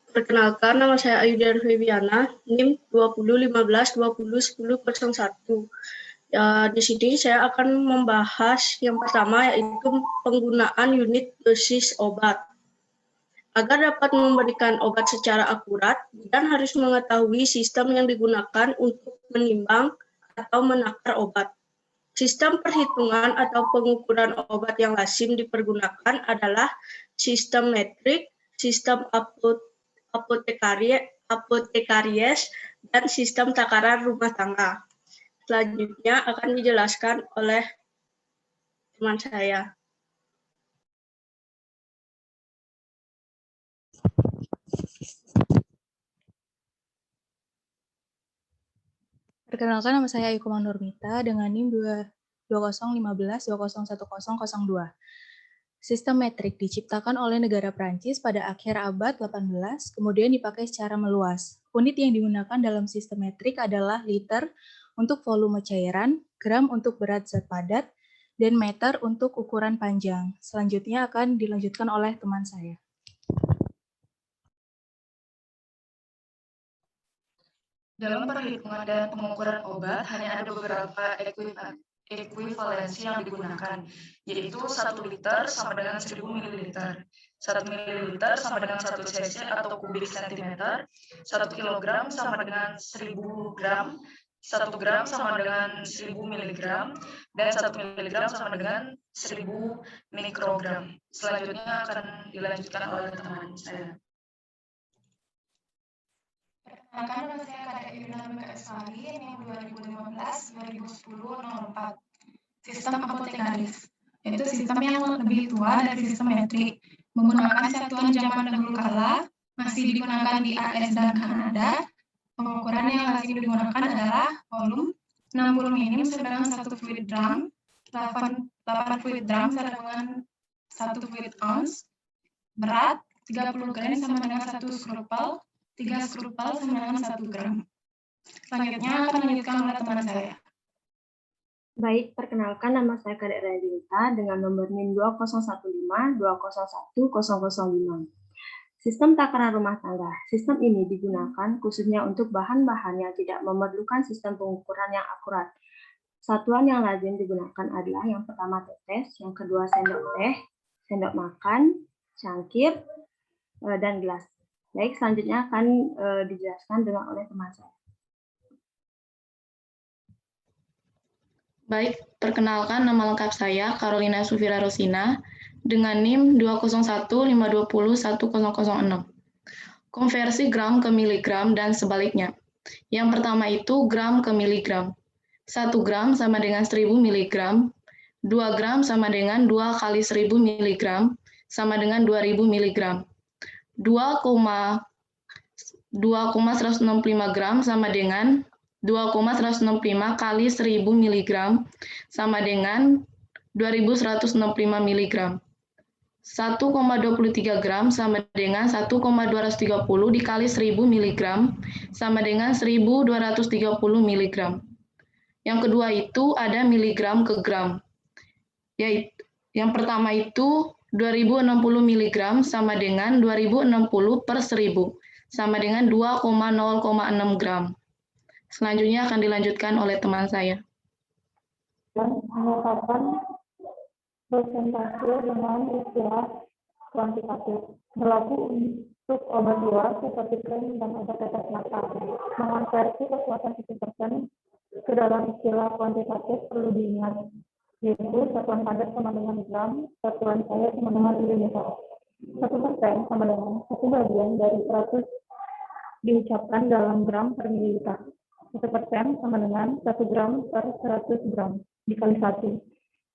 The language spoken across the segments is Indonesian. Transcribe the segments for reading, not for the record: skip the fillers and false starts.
Perkenalkan, nama saya Ayudar Febiana, NIM 2015-201001. Ya, di sini saya akan membahas yang pertama, yaitu penggunaan unit dosis obat. Agar dapat memberikan obat secara akurat, bidan harus mengetahui sistem yang digunakan untuk menimbang atau menakar obat. Sistem perhitungan atau pengukuran obat yang lazim dipergunakan adalah sistem metrik, sistem apotekaries, dan sistem takaran rumah tangga. Selanjutnya akan dijelaskan oleh teman saya. Perkenalkan, nama saya Ayu Nurmita dengan NIM 2015-201002. Sistem metrik diciptakan oleh negara Prancis pada akhir abad 18, kemudian dipakai secara meluas. Unit yang digunakan dalam sistem metrik adalah liter untuk volume cairan, gram untuk berat zat padat, dan meter untuk ukuran panjang. Selanjutnya akan dilanjutkan oleh teman saya. Dalam perhitungan dan pengukuran obat, hanya ada beberapa ekuivalensi yang digunakan, yaitu 1 liter sama dengan 1000 ml, 1 ml sama dengan 1 cc atau kubik sentimeter, 1 kilogram sama dengan 1000 gram, 1 gram sama dengan 1000 mg, dan 1 mg sama dengan 1000 mikrogram. Selanjutnya akan dilanjutkan oleh teman saya. Perkenalkan, nama saya Kadek Yuna Mekasari, yang 2015-2010-04. Sistem apotekaris, yaitu sistem yang lebih tua dari sistem metrik, menggunakan satuan zaman dahulu kala, masih digunakan di AS dan Kanada. Pengukuran yang lazim digunakan adalah volume 60 minim sama dengan 1 fluid drum, 8 fluid drum sama dengan 1 fluid ounce, berat 30 gram sama dengan 1 skrupel, 3 skrupel sama dengan 1 gram. Selanjutnya akan dilanjutkan oleh teman saya. Baik, perkenalkan, nama saya Kadek Radinta dengan nomor NIM 2015-2001-005. Sistem takaran rumah tangga. Sistem ini digunakan khususnya untuk bahan-bahan yang tidak memerlukan sistem pengukuran yang akurat. Satuan yang lazim digunakan adalah yang pertama tetes, yang kedua sendok teh, sendok makan, cangkir, dan gelas. Baik, selanjutnya akan dijelaskan oleh teman saya. Baik, perkenalkan, nama lengkap saya Carolina Sufira Rosina dengan NIM 20152010006. Konversi gram ke miligram dan sebaliknya. Yang pertama itu gram ke miligram. 1 gram sama dengan 1000 miligram, 2 gram sama dengan 2 kali 1000 miligram, sama dengan 2000 miligram. 2,165 gram sama dengan 2,165 kali 1000 mg sama dengan 2165 mg. 1,23 gram sama dengan 1,230 dikali 1000 mg sama dengan 1230 mg. Yang kedua itu ada miligram ke gram. Yaitu yang pertama itu 2060 mg sama dengan 2060 per 1000 sama dengan 2,0,6 gram. Selanjutnya akan dilanjutkan oleh teman saya. Mengungkapkan presentasi dengan istilah kuantitatif berlaku untuk obat luar seperti krim dan obat tetes mata. Mengonversi kekuatan 1% ke dalam istilah kuantitatif perlu diingat, yaitu satuan padat sama dengan gram, satuan cair sama dengan mililiter. 1% sama dengan 1 bagian dari 100 diucapkan dalam gram per mililiter. 1% sama dengan 1 gram per 100 gram dikali 1,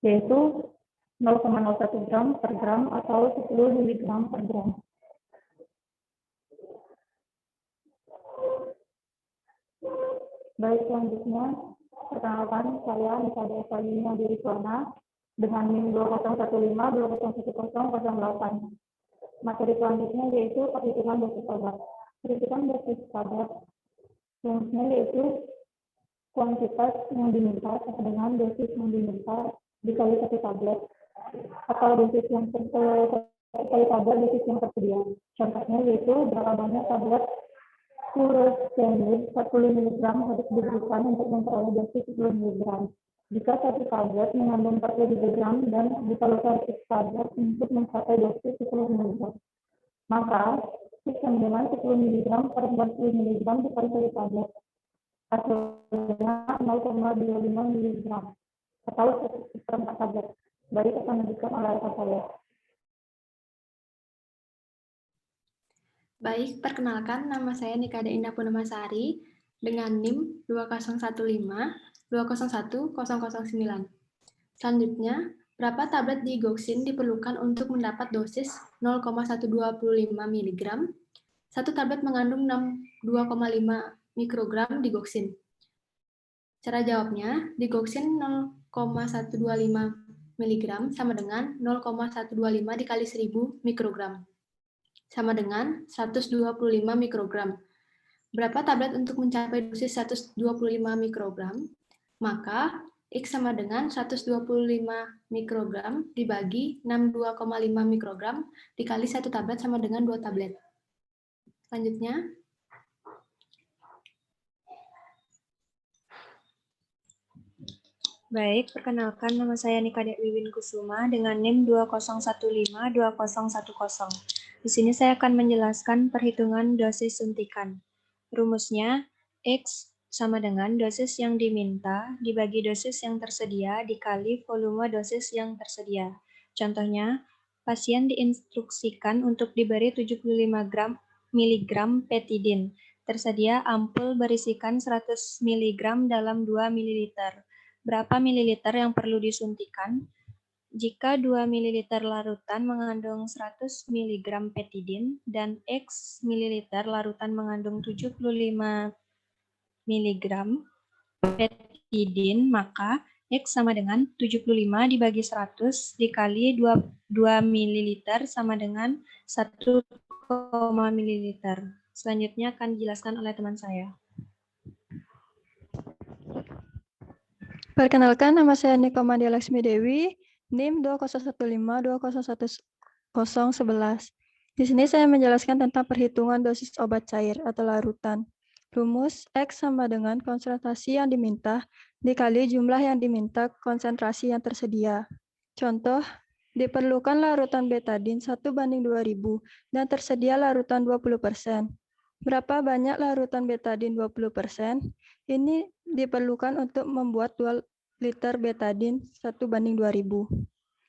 yaitu 0,01 gram per gram atau 10 miligram per gram. Baik, selanjutnya, perkenalkan saya Nisa Evalina Dirisuana dengan NIM 2015-2010-08. Materi selanjutnya yaitu perhitungan dosis obat. Perhitungan dosis obat rumusnya yaitu kuantitas yang diminta sama dengan dosis yang diminta dikali 1 tablet atau dosis yang kali kadar dosis yang tersedia. Contohnya yaitu berapa banyak tablet furosemid 40 mg harus diberikan untuk memperoleh dosis 10 mg. Jika satu tablet mengandung 40 mg dan diperlukan X tablet untuk mencapai dosis 10 mg, maka X sama dengan 10 mg per 40 mg dikali satu tablet. Hasilnya 0,25 mg atau 1/4 tablet. Baik, akan lanjutkan oleh rekan saya. Baik, perkenalkan nama saya Nikada Indah Purnamasari dengan NIM 20150010009. Selanjutnya, berapa tablet digoxin diperlukan untuk mendapat dosis 0,125 mg? Satu tablet mengandung 2,5 mikrogram digoxin. Cara jawabnya, digoxin 0,125 mg sama dengan 0,125 dikali 1000 mikrogram. Sama dengan 125 mikrogram. Berapa tablet untuk mencapai dosis 125 mikrogram? Maka X sama dengan 125 mikrogram dibagi 62,5 mikrogram dikali 1 tablet sama dengan 2 tablet. Selanjutnya, baik, perkenalkan nama saya Nikada Wiwin Kusuma dengan NIM 201520110. Di sini saya akan menjelaskan perhitungan dosis suntikan. Rumusnya, X sama dengan dosis yang diminta dibagi dosis yang tersedia dikali volume dosis yang tersedia. Contohnya, pasien diinstruksikan untuk diberi 75 mg petidin. Tersedia ampul berisikan 100 mg dalam 2 ml. Berapa mililiter yang perlu disuntikan? Jika 2 ml larutan mengandung 100 mg petidin dan X mililiter larutan mengandung 75 mg petidin, maka X sama dengan 75 dibagi 100 dikali 2 ml sama dengan 1, ml. Selanjutnya akan dijelaskan oleh teman saya. Perkenalkan, nama saya Nikomandi Laksmi Dewi, NIM 20152011011. Di sini saya menjelaskan tentang perhitungan dosis obat cair atau larutan. Rumus X sama dengan konsentrasi yang diminta dikali jumlah yang diminta konsentrasi yang tersedia. Contoh, diperlukan larutan betadin 1/2000 dan tersedia larutan 20%. Berapa banyak larutan betadin 20%? Ini diperlukan untuk membuat 2 liter betadin 1/2000.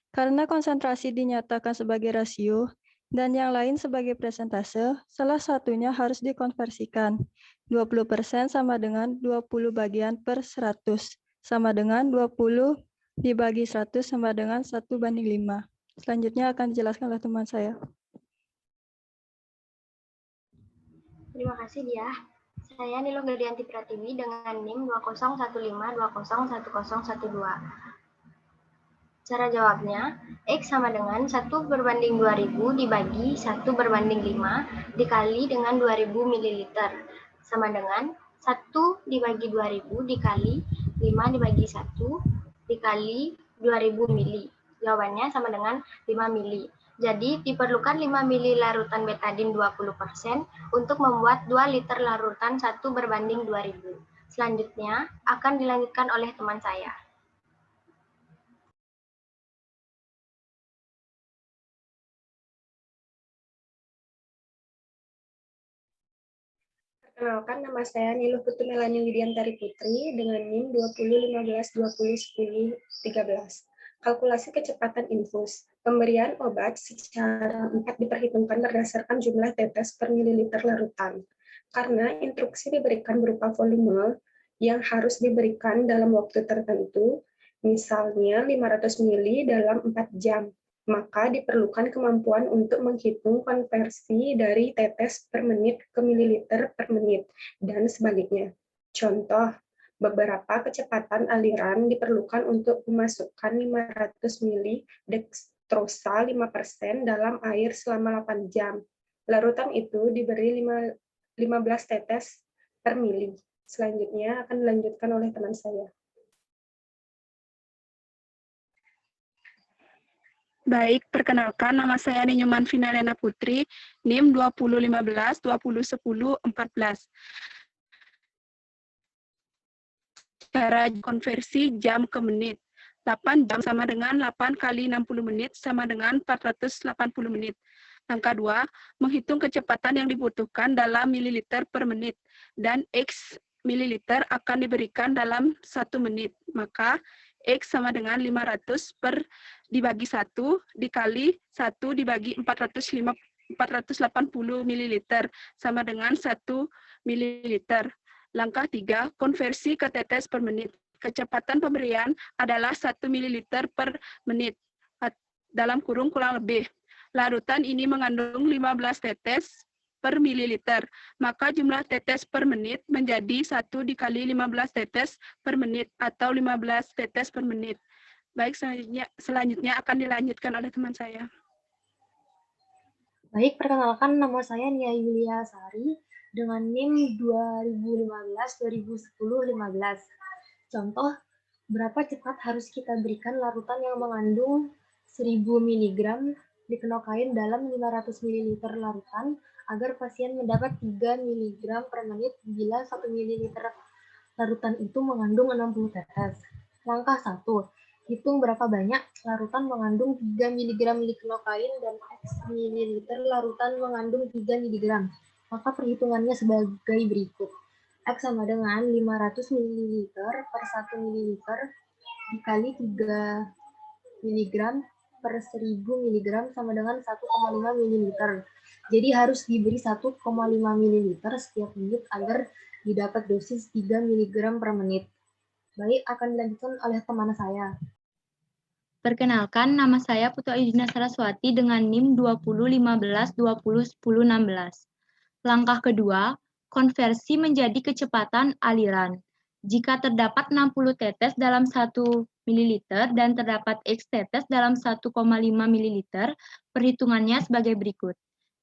Karena konsentrasi dinyatakan sebagai rasio dan yang lain sebagai persentase, salah satunya harus dikonversikan. 20% sama dengan 20 bagian per 100, sama dengan 20 dibagi 100 sama dengan 1/5. Selanjutnya akan dijelaskan oleh teman saya. Terima kasih, Dia. Saya Nilo Gadianti Pratiwi dengan NIM 20152011012. Cara jawabnya, X sama dengan 1/2000 dibagi 1/5 dikali dengan 2000 ml. Sama dengan 1 dibagi 2000 dikali 5 dibagi 1 dikali 2000 ml. Jawabannya sama dengan 5 ml. Jadi, diperlukan 5 ml larutan betadin 20% untuk membuat 2 liter larutan 1/2000. Selanjutnya, akan dilanjutkan oleh teman saya. Perkenalkan, nama saya Niluh Putu Melani Widiantari Putri dengan NIM 2015201013. Kalkulasi kecepatan infus. Pemberian obat secara 4 diperhitungkan berdasarkan jumlah tetes per mililiter larutan. Karena instruksi diberikan berupa volume yang harus diberikan dalam waktu tertentu, misalnya 500 ml dalam 4 jam, maka diperlukan kemampuan untuk menghitung konversi dari tetes per menit ke mililiter per menit, dan sebaliknya. Contoh, beberapa kecepatan aliran diperlukan untuk memasukkan 500 ml dextrosa 5% dalam air selama 8 jam. Larutan itu diberi 15 tetes per mili. Selanjutnya akan dilanjutkan oleh teman saya. Baik, perkenalkan nama saya Ninyuman Finalena Putri, NIM 2015 2010 14. Cara konversi jam ke menit. 8 jam sama dengan 8 kali 60 menit sama dengan 480 menit. Langkah 2, menghitung kecepatan yang dibutuhkan dalam mililiter per menit, dan X mililiter akan diberikan dalam 1 menit. Maka X sama dengan 500 dibagi 1 dikali 1 dibagi 480 mililiter sama dengan 1 mililiter. Langkah 3, konversi ke tetes per menit. Kecepatan pemberian adalah 1 ml per menit, dalam kurung lebih. Larutan ini mengandung 15 tetes per mililiter, maka jumlah tetes per menit menjadi 1 dikali 15 tetes per menit atau 15 tetes per menit. Baik, selanjutnya akan dilanjutkan oleh teman saya. Baik, perkenalkan nama saya Nia Yulia Sari dengan NIM 2015-2010-15. Contoh, berapa cepat harus kita berikan larutan yang mengandung 1000 mg dikenokain dalam 500 ml larutan agar pasien mendapat 3 mg per menit bila 1 ml larutan itu mengandung 60 tetes. Langkah 1, hitung berapa banyak larutan mengandung 3 mg likenokain dan X mililiter larutan mengandung 3 mg. Maka perhitungannya sebagai berikut. X sama dengan 500 ml per 1 ml dikali 3 mg per 1000 mg sama dengan 1,5 ml. Jadi harus diberi 1,5 ml setiap menit agar didapat dosis 3 mg per menit. Baik, akan dilanjutkan oleh teman saya. Perkenalkan, nama saya Putu Aidina Saraswati dengan NIM 2015-2010-16. Langkah kedua, konversi menjadi kecepatan aliran. Jika terdapat 60 tetes dalam 1 ml dan terdapat X tetes dalam 1,5 ml, perhitungannya sebagai berikut.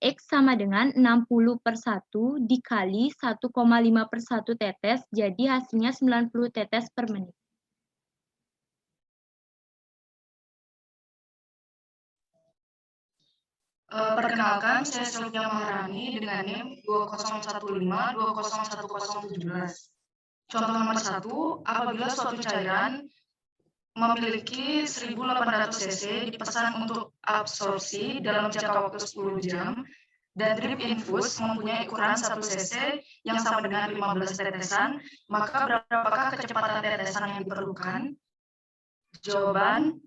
X sama dengan 60 per 1 dikali 1,5 per 1 tetes, jadi hasilnya 90 tetes per menit. Perkenalkan, saya Sylvia Maharani dengan NIM 2015-2010-17. Contoh nomor 1, apabila suatu cairan memiliki 1800 cc dipesan untuk absorpsi dalam jangka waktu 10 jam, dan drip infus mempunyai ukuran 1 cc yang sama dengan 15 tetesan, maka berapakah kecepatan tetesan yang diperlukan? Jawaban,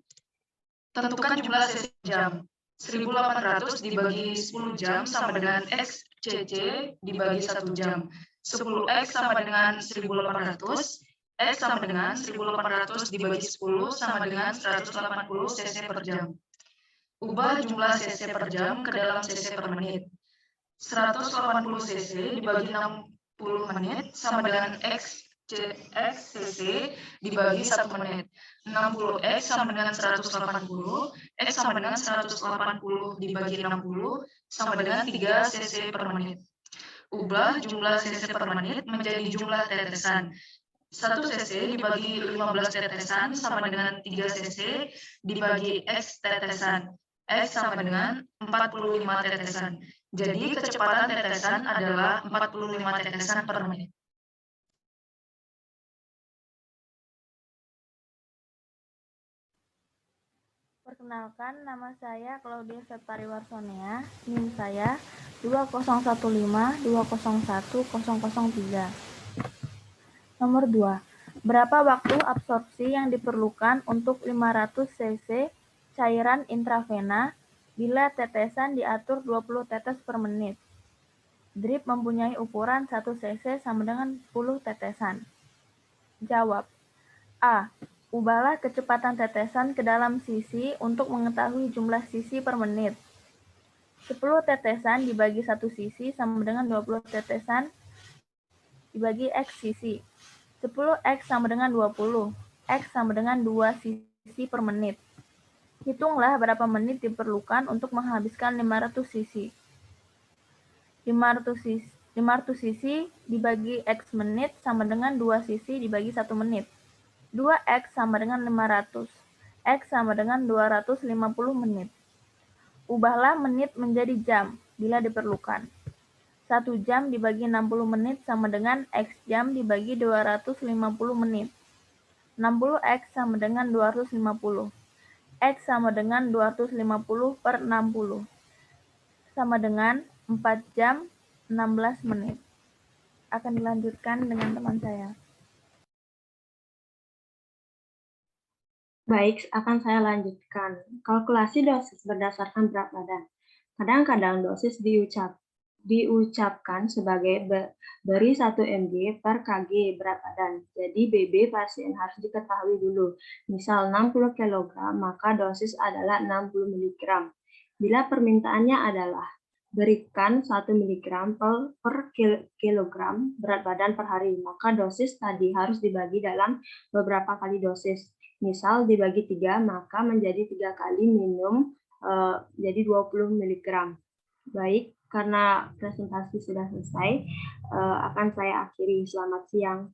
tentukan jumlah cc jam. 1800 dibagi 10 jam sama dengan X cc dibagi 1 jam. 10X sama dengan 1800, X sama dengan 1800 dibagi 10 sama dengan 180 cc per jam. Ubah jumlah cc per jam ke dalam cc per menit. 180 cc dibagi 60 menit sama dengan X cc dibagi 1 menit. 60X sama dengan 180, X sama dengan 180 dibagi 60 sama dengan 3 cc per menit. Ubah jumlah cc per menit menjadi jumlah tetesan. 1 cc dibagi 15 tetesan sama dengan 3 cc dibagi X tetesan. X sama dengan 45 tetesan. Jadi kecepatan tetesan adalah 45 tetesan per menit. Perkenalkan, nama saya Claudia Septari Warsonea, NIM saya 2015-201-003. Nomor 2. Berapa waktu absorpsi yang diperlukan untuk 500 cc cairan intravena bila tetesan diatur 20 tetes per menit? Drip mempunyai ukuran 1 cc sama dengan 10 tetesan. Jawab. A. Ubahlah kecepatan tetesan ke dalam sisi untuk mengetahui jumlah sisi per menit. 10 tetesan dibagi 1 sisi sama dengan 20 tetesan dibagi X sisi. 10X sama dengan 20. X sama dengan 2 sisi per menit. Hitunglah berapa menit diperlukan untuk menghabiskan 500 sisi. 500 sisi dibagi X menit sama dengan 2 sisi dibagi 1 menit. 2X sama dengan 500. X sama dengan 250 menit. Ubahlah menit menjadi jam bila diperlukan. 1 jam dibagi 60 menit sama dengan X jam dibagi 250 menit. 60X sama dengan 250. X sama dengan 250 per 60. Sama dengan 4 jam 16 menit. Akan dilanjutkan dengan teman saya. Baik, akan saya lanjutkan. Kalkulasi dosis berdasarkan berat badan. Kadang-kadang dosis diucapkan sebagai beri 1 mg per kg berat badan. Jadi BB pasien harus diketahui dulu. Misal 60 kg, maka dosis adalah 60 mg. Bila permintaannya adalah berikan 1 mg per kilogram berat badan per hari, maka dosis tadi harus dibagi dalam beberapa kali dosis. Misal dibagi 3, maka menjadi 3 kali minum jadi 20 mg. Baik, karena presentasi sudah selesai, akan saya akhiri. Selamat siang.